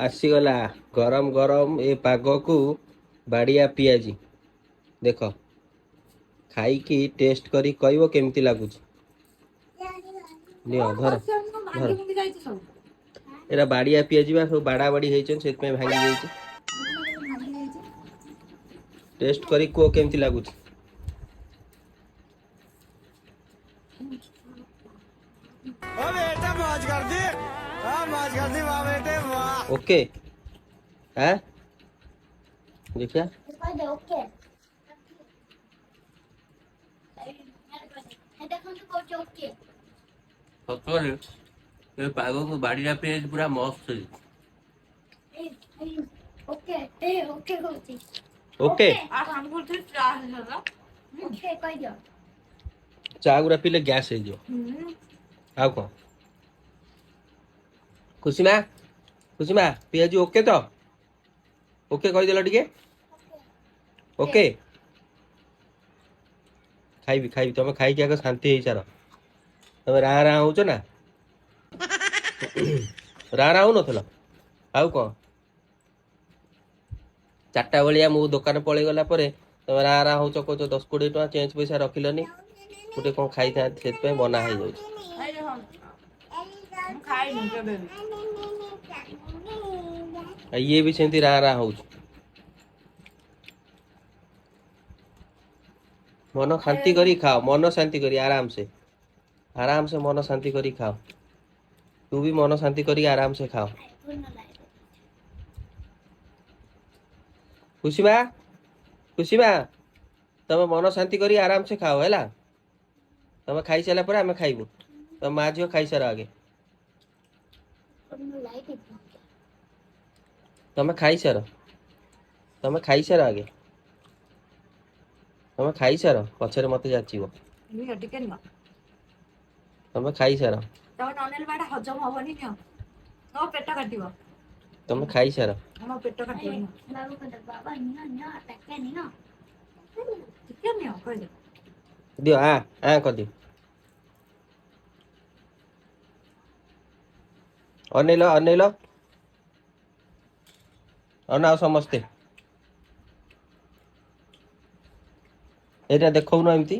आसीगला गरम गरम ए पाग को बाड़िया पियाजी देख खाई की टेस्ट करी कहबो केमती लागुच नियो धर धर एरा बाड़िया पियाजी बा सब बाड़ा बाड़ी हेचन सेत में भांगी जाईची टेस्ट करी को केमती लागुच ओ बेटा मौज कर दी हां मौज कर दी वाह बेटे वाह ओके हैं देखिया ओके ओके सतरे ये पाग को बाड़िया पियाजी पूरा मस्त ओके ओके ओके ओके कह दियो चा गुरा पीले गैस हे जो आउ कौन खुशी माँ पियाजी ओके तो ओके कह देल टिके ओके खाइबी तुम खाई आगे शांति हो सार तुम रा रा हो ना रा हो नथिल आउ कौन 4टा बेलिया मु दुकान पलि गला तुम रा रा हो कौच 10-20 टका चेंज पैसा रखिलनी गोटे कौन खाई था से बना हो जाए ये भी सेमती रा रा हो मन शांति करी खाओ मन शांति करी आराम से मन शांति करी खाओ तू भी मन शांति करी आराम से खाओ खुशी माँ तुम मन शांति करी आराम से खाओ है तुम खाई सारा पर आम खाइबू तुम माँ झील खाई सार आगे तुम खाई सार आगे तुम खाई सार पछरे मत जाचिबो तुम खाई सार तुम खाई सार दियो आ कर दियो अनेल अनाओ समस्ते एटा देखौ न एमती